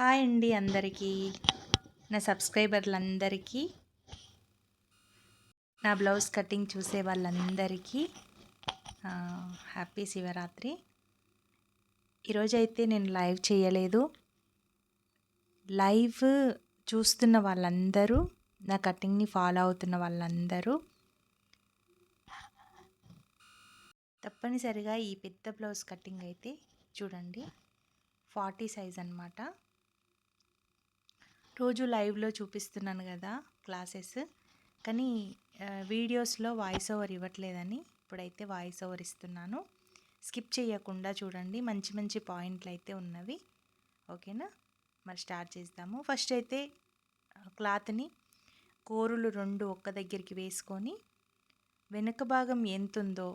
Hi అండి అందరికీ, నా సబ్స్క్రైబర్లందరికీ, నా బ్లౌజ్ కటింగ్ చూసే వాళ్ళందరికీ హ్యాపీ శివరాత్రి. ఈరోజైతే నేను లైవ్ చేయలేదు. లైవ్ చూస్తున్న వాళ్ళందరూ, నా కటింగ్ని ఫాలో అవుతున్న వాళ్ళందరూ తప్పనిసరిగా ఈ పెద్ద బ్లౌజ్ కటింగ్ అయితే చూడండి. 40 సైజ్ అన్నమాట. రోజు లైవ్లో చూపిస్తున్నాను కదా క్లాసెస్, కానీ వీడియోస్లో వాయిస్ ఓవర్ ఇవ్వట్లేదని ఇప్పుడైతే వాయిస్ ఓవర్ ఇస్తున్నాను. స్కిప్ చేయకుండా చూడండి, మంచి మంచి పాయింట్లు అయితే ఉన్నవి. ఓకేనా, మరి స్టార్ట్ చేద్దాము. ఫస్ట్ అయితే క్లాత్ని కోరులు రెండు ఒక్క దగ్గరికి వేసుకొని వెనుక భాగం ఎంత ఉందో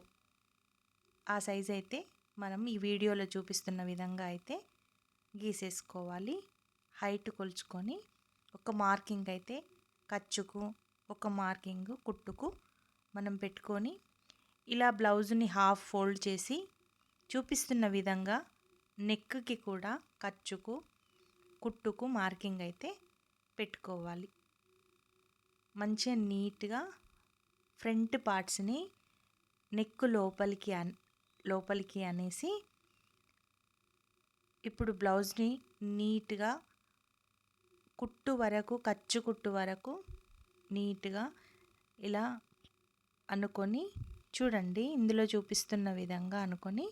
ఆ సైజ్ అయితే మనం ఈ వీడియోలో చూపిస్తున్న విధంగా అయితే గీసేసుకోవాలి. హైట్ కొలుచుకొని ఒక మార్కింగ్ అయితే ఖర్చుకు, ఒక మార్కింగ్ కుట్టుకు మనం పెట్టుకొని ఇలా బ్లౌజ్ని హాఫ్ ఫోల్డ్ చేసి చూపిస్తున్న విధంగా నెక్కి కూడా ఖర్చుకు, కుట్టుకు మార్కింగ్ అయితే పెట్టుకోవాలి. మంచిగా నీట్గా ఫ్రంట్ పార్ట్స్ని నెక్ లోపలికి అనేసి ఇప్పుడు బ్లౌజ్ని నీట్గా కుట్టు వరకు, ఖర్చు కుట్టు వరకు నీట్గా ఇలా అనుకొని చూడండి. ఇందులో చూపిస్తున్న విధంగా అనుకొని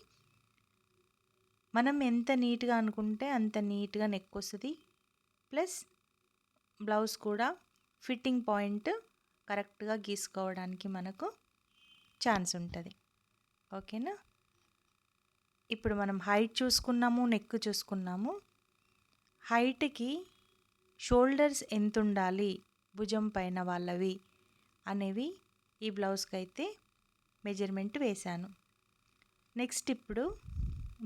మనం ఎంత నీట్గా అనుకుంటే అంత నీట్గా నెక్ వస్తుంది. ప్లస్ బ్లౌజ్ కూడా ఫిట్టింగ్ పాయింట్ కరెక్ట్గా గీసుకోవడానికి మనకు ఛాన్స్ ఉంటుంది. ఓకేనా, ఇప్పుడు మనం హైట్ చూసుకున్నాము, నెక్ చూసుకున్నాము. హైట్కి షోల్డర్స్ ఎంత ఉండాలి భుజం పైన వాళ్ళవి అనేవి ఈ బ్లౌజ్కి అయితే మెజర్మెంట్ వేశాను. నెక్స్ట్ ఇప్పుడు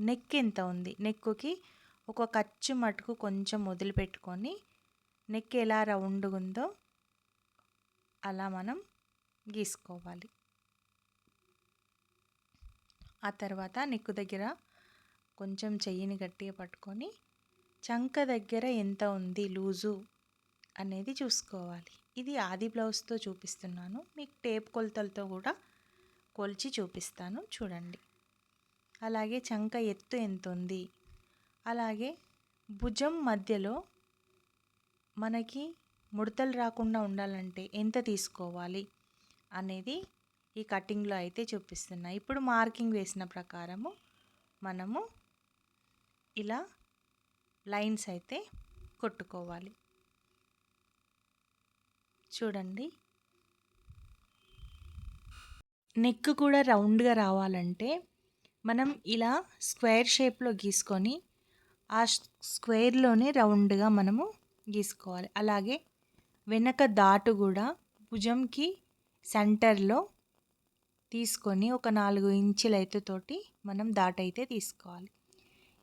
నెక్ ఎంత ఉంది, నెక్కి ఒక ఖర్చు మటుకు కొంచెం వదిలిపెట్టుకొని నెక్ ఎలా రౌండ్గా ఉందో అలా మనం గీసుకోవాలి. ఆ తర్వాత నెక్ దగ్గర కొంచెం చెయ్యిని గట్టిగా పట్టుకొని చంక దగ్గర ఎంత ఉంది లూజు అనేది చూసుకోవాలి. ఇది ఆది బ్లౌజ్తో చూపిస్తున్నాను, మీకు టేప్ కొలతలతో కూడా కొలిచి చూపిస్తాను చూడండి. అలాగే చంక ఎత్తు ఎంత ఉంది, అలాగే భుజం మధ్యలో మనకి ముడతలు రాకుండా ఉండాలంటే ఎంత తీసుకోవాలి అనేది ఈ కటింగ్లో అయితే చూపిస్తున్నా. ఇప్పుడు మార్కింగ్ వేసిన ప్రకారము మనము ఇలా లైన్స్ అయితే కొట్టుకోవాలి. చూడండి, నెక్ కూడా రౌండ్గా రావాలంటే మనం ఇలా స్క్వేర్ షేప్లో గీసుకొని ఆ స్క్వేర్లోనే రౌండ్గా మనము గీసుకోవాలి. అలాగే వెనక దాటు కూడా భుజంకి సెంటర్లో తీసుకొని ఒక 4 ఇంచుల ఎత్తుతోటి మనం దాటైతే తీసుకోవాలి.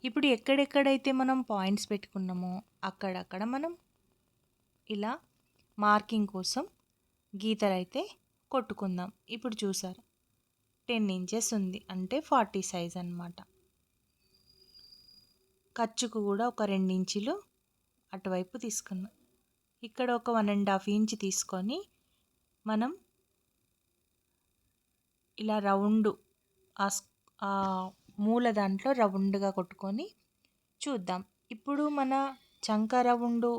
ఇప్పుడు ఎక్కడెక్కడైతే మనం పాయింట్స్ పెట్టుకున్నామో అక్కడక్కడ మనం ఇలా మార్కింగ్ కోసం గీతలు అయితే కొట్టుకుందాం. ఇప్పుడు చూసారు 10 ఇంచెస్ ఉంది అంటే 40 సైజ్ అన్నమాట. ఖర్చుకు కూడా ఒక 2 ఇంచులు అటువైపు తీసుకున్నాం. ఇక్కడ ఒక 1.5 ఇంచ్ తీసుకొని మనం ఇలా రౌండ్ ఆ మూల దాంట్లో రౌండ్గా కొట్టుకొని చూద్దాం. ఇప్పుడు మన చంక రౌండు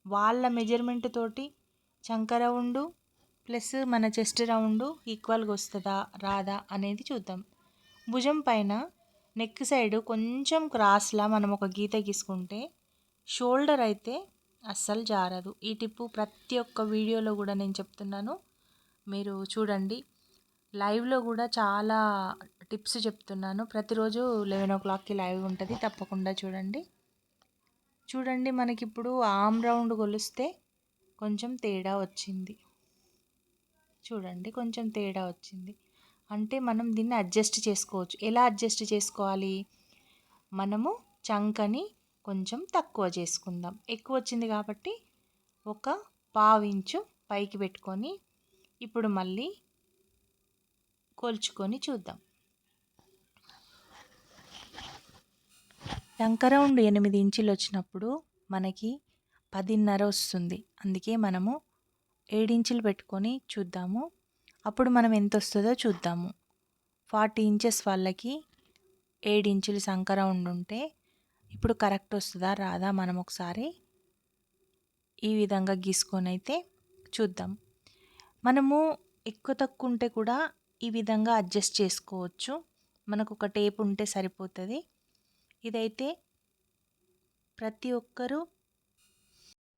వాళ్ళ మెజర్మెంట్ తోటి చంక రౌండు ప్లస్ మన చెస్ట్ రౌండు ఈక్వల్గా వస్తుందా రాదా అనేది చూద్దాం. భుజం పైన నెక్ సైడ్ కొంచెం క్రాస్లా మనం ఒక గీత గీసుకుంటే షోల్డర్ అయితే అస్సలు జారదు. ఈ టిప్పు ప్రతి ఒక్క వీడియోలో కూడా నేను చెప్తున్నాను, మీరు చూడండి. లైవ్లో కూడా చాలా టిప్స్ చెప్తున్నాను. ప్రతిరోజు 11 o'clockకి లైవ్ ఉంటుంది, తప్పకుండా చూడండి. మనకిప్పుడు ఆమ్ రౌండ్ కొలిస్తే కొంచెం తేడా వచ్చింది. చూడండి, కొంచెం తేడా వచ్చింది అంటే మనం దీన్ని అడ్జస్ట్ చేసుకోవచ్చు. ఎలా అడ్జస్ట్ చేసుకోవాలి, మనము చంకని కొంచెం తక్కువ చేసుకుందాం. ఎక్కువ వచ్చింది కాబట్టి ఒక 1/2 ఇంచు పైకి పెట్టుకొని ఇప్పుడు మళ్ళీ కొలుచుకొని చూద్దాం. చంక రౌండ్ 8 ఇంచులు వచ్చినప్పుడు మనకి 10.5 వస్తుంది. అందుకే మనము 7 ఇంచులు పెట్టుకొని చూద్దాము. అప్పుడు మనం ఎంత వస్తుందో చూద్దాము. 40 ఇంచెస్ వాళ్ళకి 7 ఇంచులు సంక రౌండ్ ఉంటే ఇప్పుడు కరెక్ట్ వస్తుందా రాదా మనం ఒకసారి ఈ విధంగా గీసుకొని అయితే చూద్దాం. మనము ఎక్కువ తక్కువ ఉంటే కూడా ఈ విధంగా అడ్జస్ట్ చేసుకోవచ్చు. మనకు ఒక టేప్ ఉంటే సరిపోతుంది. ఇదైతే ప్రతి ఒక్కరూ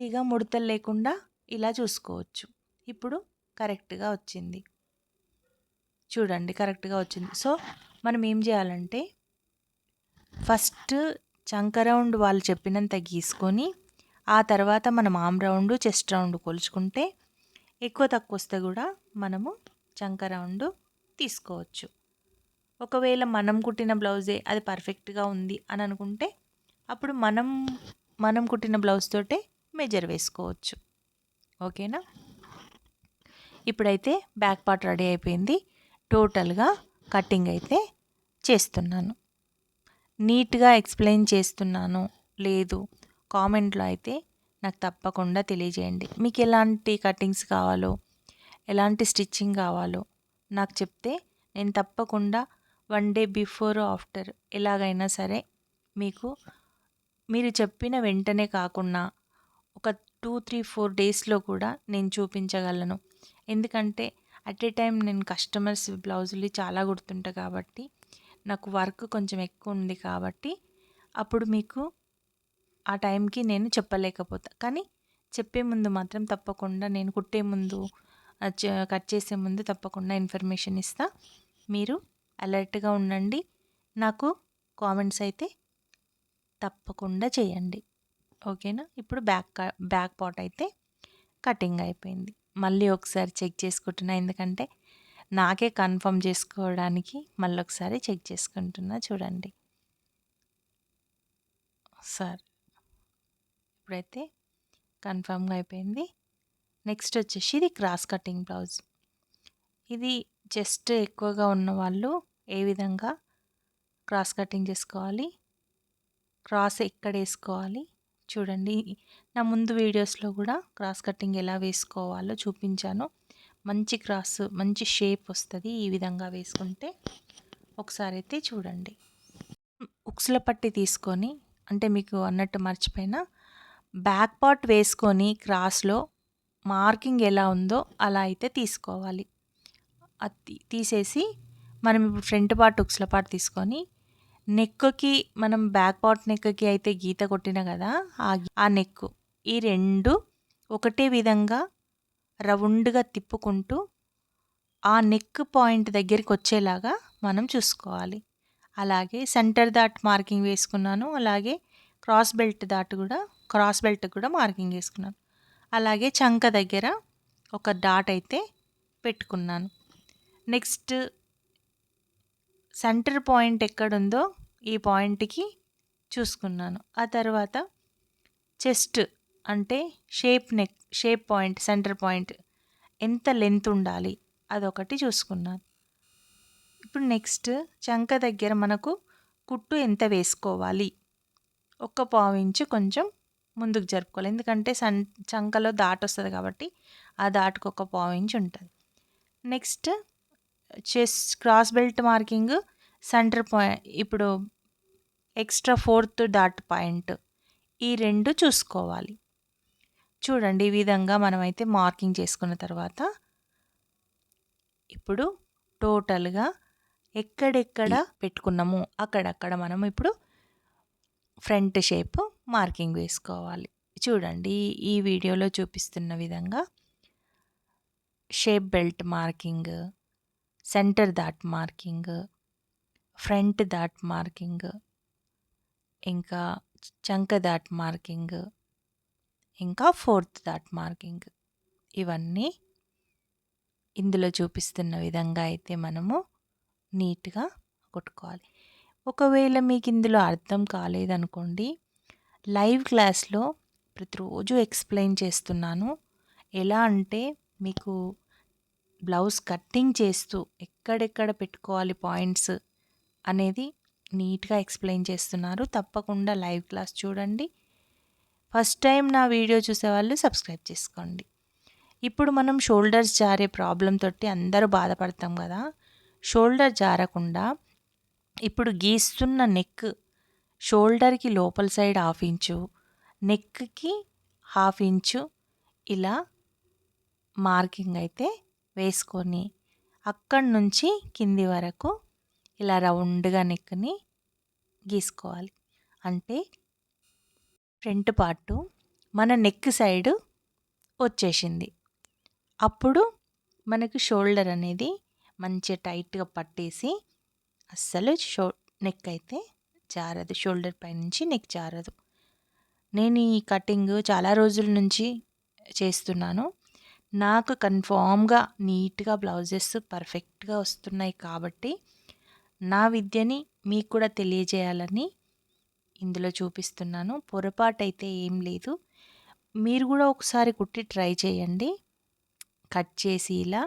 ఇక ముడతలు లేకుండా ఇలా చూసుకోవచ్చు. ఇప్పుడు కరెక్ట్గా వచ్చింది. చూడండి కరెక్ట్గా వచ్చింది. సో మనం ఏం చేయాలంటే ఫస్ట్ చంక రౌండ్ వాళ్ళు చెప్పినంత గీసుకొని ఆ తర్వాత మనం ఆర్మ్ రౌండ్ చెస్ట్ రౌండ్ కొలుచుకుంటే ఎక్కువ తక్కువ వస్తే కూడా మనము చంక రౌండ్ తీసుకోవచ్చు. ఒకవేళ మనం కుట్టిన బ్లౌజే అది పర్ఫెక్ట్గా ఉంది అని అనుకుంటే అప్పుడు మనం కుట్టిన బ్లౌజ్ తోటే మెజర్ వేసుకోవచ్చు. ఓకేనా? ఇప్పుడైతే బ్యాక్ పార్ట్ రెడీ అయిపోయింది. టోటల్గా కటింగ్ అయితే చేస్తున్నాను. నీట్గా ఎక్స్ప్లెయిన్ చేస్తున్నాను లేదు కామెంట్లో అయితే నాకు తప్పకుండా తెలియజేయండి. మీకు ఎలాంటి కటింగ్స్ కావాలో ఎలాంటి స్టిచ్చింగ్ కావాలో నాకు చెప్తే నేను తప్పకుండా 1 డే బిఫోర్ ఆఫ్టర్ ఎలాగైనా సరే మీరు చెప్పిన వెంటనే కాకుండా ఒక 2-3-4 డేస్లో కూడా నేను చూపించగలను. ఎందుకంటే అట్ ఏ టైం నేను కస్టమర్స్ బ్లౌజులు చాలా కుడుతుంటా కాబట్టి నాకు వర్క్ కొంచెం ఎక్కువ ఉంది కాబట్టి అప్పుడు మీకు ఆ టైంకి నేను చెప్పలేకపోతా. కానీ చెప్పే ముందు మాత్రం తప్పకుండా నేను కుట్టే ముందు కట్ చేసే ముందు తప్పకుండా ఇన్ఫర్మేషన్ ఇస్తా. మీరు అలర్ట్గా ఉండండి. నాకు కామెంట్స్ అయితే తప్పకుండా చేయండి. ఓకేనా? ఇప్పుడు బ్యాక్ పార్ట్ అయితే కటింగ్ అయిపోయింది. మళ్ళీ ఒకసారి చెక్ చేసుకుంటున్నా, ఎందుకంటే నాకే కన్ఫర్మ్ చేసుకోవడానికి మళ్ళీ ఒకసారి చెక్ చేసుకుంటున్నా. చూడండి సార్, ఇప్పుడైతే కన్ఫర్మ్గా అయిపోయింది. నెక్స్ట్ వచ్చేసి ఇది క్రాస్ కటింగ్ బ్లౌజ్. ఇది చెస్ట్ ఎక్కువగా ఉన్న వాళ్ళు ఏ విధంగా క్రాస్ కటింగ్ చేసుకోవాలి, క్రాస్ ఎక్కడ వేసుకోవాలి చూడండి. నా ముందు వీడియోస్లో కూడా క్రాస్ కటింగ్ ఎలా వేసుకోవాలో చూపించాను. మంచి క్రాస్ మంచి షేప్ వస్తుంది ఈ విధంగా వేసుకుంటే. ఒకసారి అయితే చూడండి. ఉక్సుల పట్టి తీసుకొని, అంటే మీకు అన్నట్టు మర్చిపోయినా, బ్యాక్ పార్ట్ వేసుకొని క్రాస్లో మార్కింగ్ ఎలా ఉందో అలా అయితే తీసుకోవాలి. అది తీసేసి మనం ఇప్పుడు ఫ్రంట్ పార్ట్ ఉక్సుల పార్ట్ తీసుకొని నెక్కి మనం బ్యాక్ పార్ట్ నెక్కి అయితే గీత కొట్టిన కదా ఆ నెక్ ఈ రెండు ఒకటే విధంగా రౌండ్గా తిప్పుకుంటూ ఆ నెక్ పాయింట్ దగ్గరికి వచ్చేలాగా మనం చూసుకోవాలి. అలాగే సెంటర్ దాట్ మార్కింగ్ వేసుకున్నాను. అలాగే క్రాస్ బెల్ట్ కూడా మార్కింగ్ వేసుకున్నాను. అలాగే చంక దగ్గర ఒక డాట్ అయితే పెట్టుకున్నాను. నెక్స్ట్ సెంటర్ పాయింట్ ఎక్కడుందో ఈ పాయింట్కి చూసుకున్నాను. ఆ తర్వాత చెస్ట్ అంటే షేప్ పాయింట్, సెంటర్ పాయింట్ ఎంత లెంత్ ఉండాలి అదొకటి చూసుకున్నాను. ఇప్పుడు నెక్స్ట్ చంక దగ్గర మనకు కుట్టు ఎంత వేసుకోవాలి, 1/4 ఇంచు కొంచెం ముందుకు జరుపుకోవాలి. ఎందుకంటే చంకలో దాటు వస్తుంది కాబట్టి ఆ దాటుకు 1/4 ఇంచు ఉంటుంది. Next cross belt marking centre point, ఇప్పుడు ఎక్స్ట్రా 4th డాట్ పాయింట్, ఈ రెండు చూసుకోవాలి. చూడండి ఈ విధంగా మనమైతే మార్కింగ్ చేసుకున్న తర్వాత ఇప్పుడు టోటల్గా ఎక్కడెక్కడ పెట్టుకున్నాము అక్కడక్కడ మనం ఇప్పుడు ఫ్రంట్ షేప్ మార్కింగ్ వేసుకోవాలి. చూడండి ఈ వీడియోలో చూపిస్తున్న విధంగా shape belt marking, centre that marking, front that marking, ఇంకా చంక దాట్ మార్కింగ్, ఇంకా 4th దాట్ మార్కింగ్, ఇవన్నీ ఇందులో చూపిస్తున్న విధంగా అయితే మనము నీట్గా కొట్టుకోవాలి. ఒకవేళ మీకు ఇందులో అర్థం కాలేదనుకోండి, లైవ్ క్లాస్లో ప్రతిరోజు ఎక్స్ప్లెయిన్ చేస్తున్నాను. ఎలా అంటే మీకు బ్లౌజ్ కట్టింగ్ చేస్తూ ఎక్కడెక్కడ పెట్టుకోవాలి పాయింట్స్ అనేది నీట్గా ఎక్స్ప్లెయిన్ చేస్తున్నారు. తప్పకుండా లైవ్ క్లాస్ చూడండి. ఫస్ట్ టైం నా వీడియో చూసేవాళ్ళు సబ్స్క్రైబ్ చేసుకోండి. ఇప్పుడు మనం షోల్డర్స్ జారే ప్రాబ్లం తోటి అందరూ బాధపడతాం కదా. షోల్డర్ జారకుండా ఇప్పుడు గీస్తున్న నెక్ షోల్డర్కి లోపల సైడ్ 1/2 ఇంచు, నెక్కి 1/2 ఇంచు ఇలా మార్కింగ్ అయితే వేసుకొని అక్కడి నుంచి కింది వరకు ఇలా రౌండ్గా నెక్ని గీసుకోవాలి. అంటే ఫ్రంట్ పార్టు మన నెక్ సైడ్ వచ్చేసింది. అప్పుడు మనకు షోల్డర్ అనేది మంచిగా టైట్గా పట్టేసి అస్సలు నెక్ అయితే జారదు, షోల్డర్ పై నుంచి నెక్ జారదు. నేను ఈ కటింగ్ చాలా రోజుల నుంచి చేస్తున్నాను. నాకు కన్ఫామ్గా నీట్గా బ్లౌజెస్ పర్ఫెక్ట్గా వస్తున్నాయి కాబట్టి నా విద్యని మీకు కూడా తెలియజేయాలని ఇందులో చూపిస్తున్నాను. పొరపాటైతే ఏం లేదు. మీరు కూడా ఒకసారి కుట్టి ట్రై చేయండి. కట్ చేసి ఇలా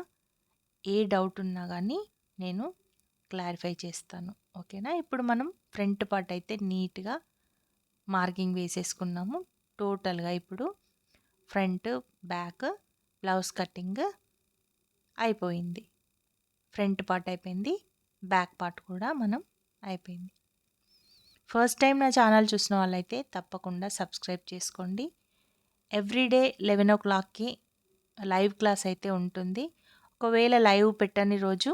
ఏ డౌట్ ఉన్నా కానీ నేను క్లారిఫై చేస్తాను. ఓకేనా. ఇప్పుడు మనం ఫ్రంట్ పార్ట్ అయితే నీట్గా మార్కింగ్ వేసేసుకున్నాము. టోటల్గా ఇప్పుడు ఫ్రంట్ బ్యాక్ బ్లౌజ్ కటింగ్ అయిపోయింది. ఫ్రంట్ పార్ట్ అయిపోయింది, బ్యాక్ పార్ట్ కూడా మనం అయిపోయింది. ఫస్ట్ టైం నా ఛానల్ చూసిన వాళ్ళైతే తప్పకుండా సబ్స్క్రైబ్ చేసుకోండి. ఎవ్రీడే 11 o'clockకి లైవ్ క్లాస్ అయితే ఉంటుంది. ఒకవేళ లైవ్ పెట్టని రోజు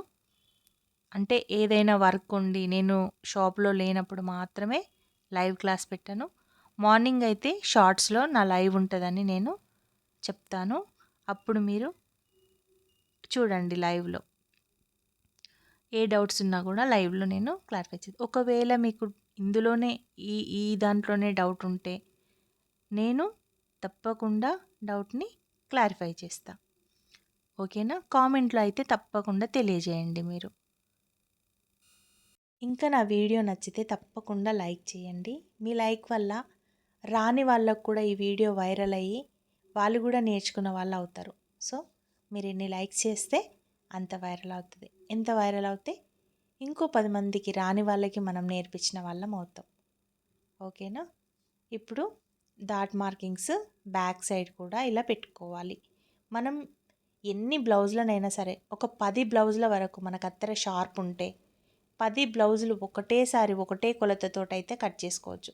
అంటే ఏదైనా వర్క్ ఉండి నేను షాప్లో లేనప్పుడు మాత్రమే లైవ్ క్లాస్ పెట్టాను. మార్నింగ్ అయితే షార్ట్స్లో నా లైవ్ ఉంటుందని నేను చెప్తాను. అప్పుడు మీరు చూడండి. లైవ్లో ఏ డౌట్స్ ఉన్నా కూడా లైవ్లో నేను క్లారిఫై చేస్తాను. ఒకవేళ మీకు ఇందులోనే ఈ దాంట్లోనే డౌట్ ఉంటే నేను తప్పకుండా డౌట్ని క్లారిఫై చేస్తా. ఓకేనా. కామెంట్లో అయితే తప్పకుండా తెలియజేయండి మీరు. ఇంకా నా వీడియో నచ్చితే తప్పకుండా లైక్ చేయండి. మీ లైక్ వల్ల రాని వాళ్ళకు కూడా ఈ వీడియో వైరల్ అయ్యి వాళ్ళు కూడా నేర్చుకున్న వాళ్ళు అవుతారు. సో మీరు ఎన్ని లైక్స్ చేస్తే అంత వైరల్ అవుతుంది. ఎంత వైరల్ అవుతే ఇంకో 10 మందికి రాని వాళ్ళకి మనం నేర్పించిన వాళ్ళం అవుతాం. ఓకేనా. ఇప్పుడు డాట్ మార్కింగ్స్ బ్యాక్ సైడ్ కూడా ఇలా పెట్టుకోవాలి. మనం ఎన్ని బ్లౌజులనైనా సరే ఒక 10 బ్లౌజుల వరకు మన కత్తెర షార్ప్ ఉంటే 10 బ్లౌజులు ఒకటేసారి ఒకటే కొలతతోటి అయితే కట్ చేసుకోవచ్చు.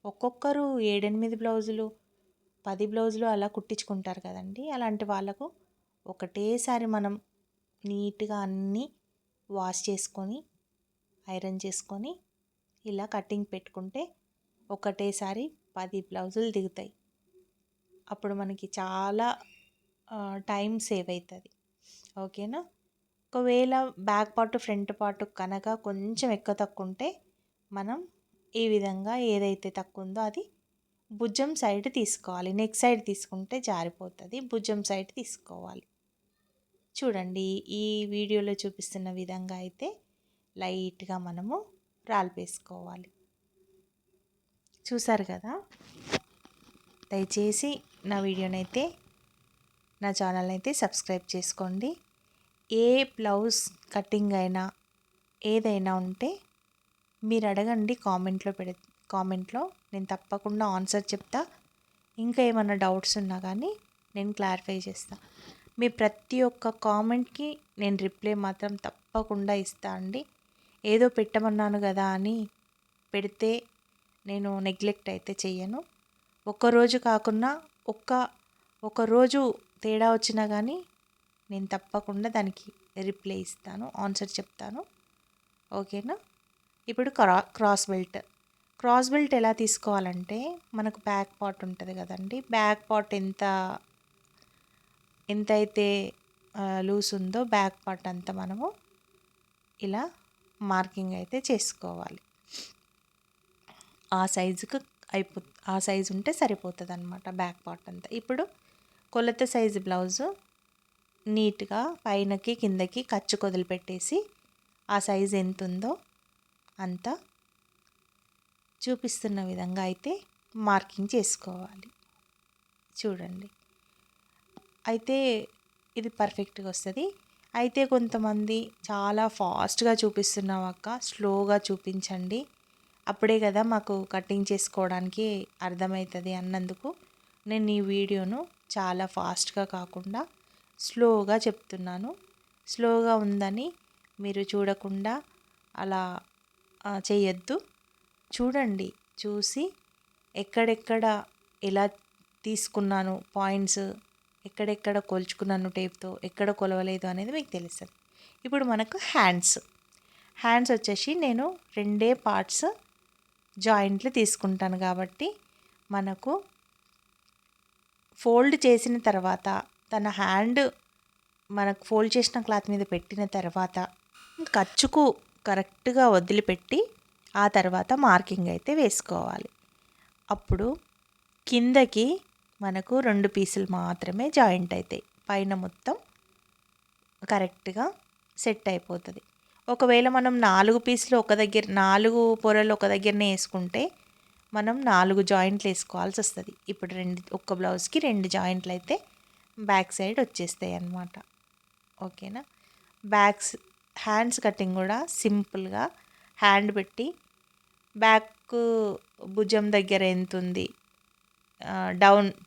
ఒక్కొక్కరు 7-8 బ్లౌజులు 10 బ్లౌజులు అలా కుట్టించుకుంటారు కదండి. అలాంటి వాళ్ళకు ఒకటేసారి మనం నీట్గా అన్నీ వాష్ చేసుకొని ఐరన్ చేసుకొని ఇలా కటింగ్ పెట్టుకుంటే ఒకటేసారి 10 బ్లౌజులు దిగుతాయి. అప్పుడు మనకి చాలా టైం సేవ్ అవుతుంది. ఓకేనా. ఒకవేళ బ్యాక్ పార్ట్ ఫ్రంట్ పార్ట్ కనుక కొంచెం ఎక్కువ తక్కువ ఉంటే మనం ఈ విధంగా ఏదైతే తక్కువ ఉందో అది భుజం సైడ్ తీసుకోవాలి. నెక్ సైడ్ తీసుకుంటే జారిపోతుంది. భుజం సైడ్ తీసుకోవాలి. చూడండి ఈ వీడియోలో చూపిస్తున్న విధంగా అయితే లైట్గా మనము రాల్పేసుకోవాలి. చూసారు కదా. దయచేసి నా వీడియోనైతే నా ఛానల్ని అయితే సబ్స్క్రైబ్ చేసుకోండి. ఏ బ్లౌజ్ కటింగ్ అయినా ఏదైనా ఉంటే మీరు అడగండి కామెంట్లో నేను తప్పకుండా ఆన్సర్ చెప్తా. ఇంకా ఏమైనా డౌట్స్ ఉన్నా కానీ నేను క్లారిఫై చేస్తా. మీ ప్రతి ఒక్క కామెంట్కి నేను రిప్లై మాత్రం తప్పకుండా ఇస్తా అండి. ఏదో పెట్టమన్నాను కదా అని పెడితే నేను నెగ్లెక్ట్ అయితే చెయ్యను. ఒక్కరోజు కాకున్నా ఒక రోజు తేడా వచ్చినా కానీ నేను తప్పకుండా దానికి రిప్లై ఇస్తాను, ఆన్సర్ చెప్తాను. ఓకేనా. ఇప్పుడు క్రాస్ బెల్ట్ ఎలా తీసుకోవాలంటే మనకు బ్యాక్ పార్ట్ ఉంటుంది కదండి. బ్యాక్ పార్ట్ ఎంత అయితే లూస్ ఉందో బ్యాక్ పార్ట్ అంతా మనము ఇలా మార్కింగ్ అయితే చేసుకోవాలి. ఆ సైజుకు ఆ సైజు ఉంటే సరిపోతుంది అన్నమాట బ్యాక్ పార్ట్ అంతా. ఇప్పుడు కొలత సైజు బ్లౌజు నీట్గా పైనకి కిందకి ఖర్చు వదిలిపెట్టేసి ఆ సైజు ఎంత ఉందో అంత చూపిస్తున్న విధంగా అయితే మార్కింగ్ చేసుకోవాలి. చూడండి అయితే ఇది పర్ఫెక్ట్గా వస్తుంది. అయితే కొంతమంది చాలా ఫాస్ట్గా చూపిస్తున్నావు అక్క, స్లోగా చూపించండి అప్పుడే కదా మాకు కటింగ్ చేసుకోవడానికి అర్థమవుతుంది అన్నందుకు నేను ఈ వీడియోను చాలా ఫాస్ట్గా కాకుండా స్లోగా చెప్తున్నాను. స్లోగా ఉందని మీరు చూడకుండా అలా చేయొద్దు. చూడండి, చూసి ఎక్కడెక్కడ ఎలా తీసుకున్నాను పాయింట్స్, ఎక్కడెక్కడ కొలుచుకున్నాను టేప్తో, ఎక్కడ కొలవలేదు అనేది మీకు తెలుస్తుంది. ఇప్పుడు మనకు హ్యాండ్స్ వచ్చేసి నేను 2 పార్ట్స్ జాయింట్లు తీసుకుంటాను కాబట్టి మనకు ఫోల్డ్ చేసిన తర్వాత తన హ్యాండ్ మనకు ఫోల్డ్ చేసిన క్లాత్ మీద పెట్టిన తర్వాత ఖర్చుకు కరెక్ట్గా వదిలిపెట్టి ఆ తర్వాత మార్కింగ్ అయితే వేసుకోవాలి. అప్పుడు కిందకి మనకు 2 పీసులు మాత్రమే జాయింట్ అవుతాయి, పైన మొత్తం కరెక్ట్గా సెట్ అయిపోతుంది. ఒకవేళ మనం 4 పీసులు 4 పొరలు ఒక దగ్గరనే వేసుకుంటే మనం 4 జాయింట్లు వేసుకోవాల్సి వస్తుంది. ఇప్పుడు ఒక్క బ్లౌజ్కి 2 జాయింట్లు అయితే బ్యాక్ సైడ్ వచ్చేస్తాయి అన్నమాట. ఓకేనా. హ్యాండ్స్ కటింగ్ కూడా సింపుల్గా హ్యాండ్ పెట్టి బ్యాక్ భుజం దగ్గర ఎంత ఉంది,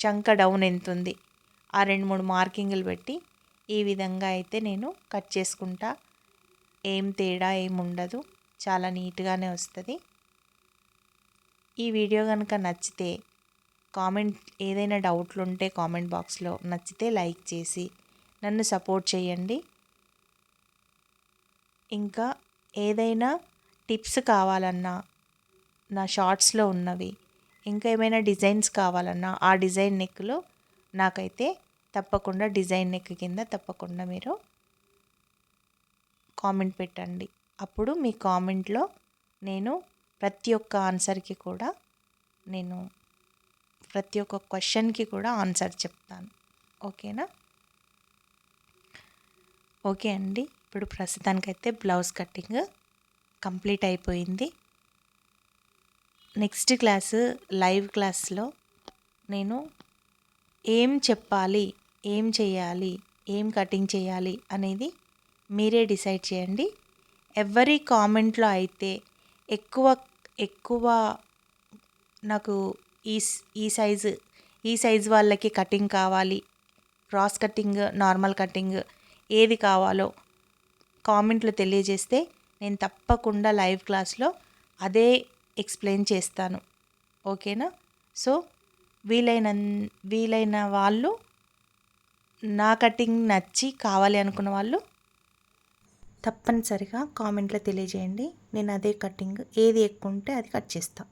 చంక డౌన్ ఎంత ఉంది, ఆ 2-3 మార్కింగ్లు పెట్టి ఈ విధంగా అయితే నేను కట్ చేసుకుంటా. ఏం తేడా ఏముండదు, చాలా నీట్గానే వస్తుంది. ఈ వీడియో కనుక నచ్చితే ఏదైనా డౌట్లు ఉంటే కామెంట్ బాక్స్లో, నచ్చితే లైక్ చేసి నన్ను సపోర్ట్ చేయండి. ఇంకా ఏదైనా టిప్స్ కావాలన్నా నా షార్ట్స్లో ఉన్నవి, ఇంకా ఏమైనా డిజైన్స్ కావాలన్నా ఆ డిజైన్ నెక్లో నాకైతే తప్పకుండా డిజైన్ నెక్ కింద తప్పకుండా మీరు కామెంట్ పెట్టండి. అప్పుడు మీ కామెంట్లో నేను ప్రతి ఒక్క ఆన్సర్కి కూడా ప్రతి ఒక్క క్వశ్చన్కి కూడా ఆన్సర్ చెప్తాను. ఓకేనా. ఓకే అండి. ఇప్పుడు ప్రస్తుతానికైతే బ్లౌజ్ కటింగ్ కంప్లీట్ అయిపోయింది. నెక్స్ట్ లైవ్ క్లాస్లో నేను ఏం చెప్పాలి, ఏం చేయాలి, ఏం కటింగ్ చేయాలి అనేది మీరే డిసైడ్ చేయండి. ఎవరి కామెంట్లో అయితే ఎక్కువ నాకు ఈ సైజు వాళ్ళకి కటింగ్ కావాలి, క్రాస్ కటింగ్, నార్మల్ కటింగ్ ఏది కావాలో కామెంట్లో తెలియజేస్తే నేను తప్పకుండా లైవ్ క్లాస్లో అదే ఎక్స్ప్లెయిన్ చేస్తాను. ఓకేనా. సో వీలైన వాళ్ళు, నా కటింగ్ నచ్చి కావాలి అనుకున్న వాళ్ళు తప్పనిసరిగా కామెంట్లో తెలియజేయండి. నేను అదే కటింగ్ ఏది ఎక్కువ ఉంటే అది కట్ చేస్తాను.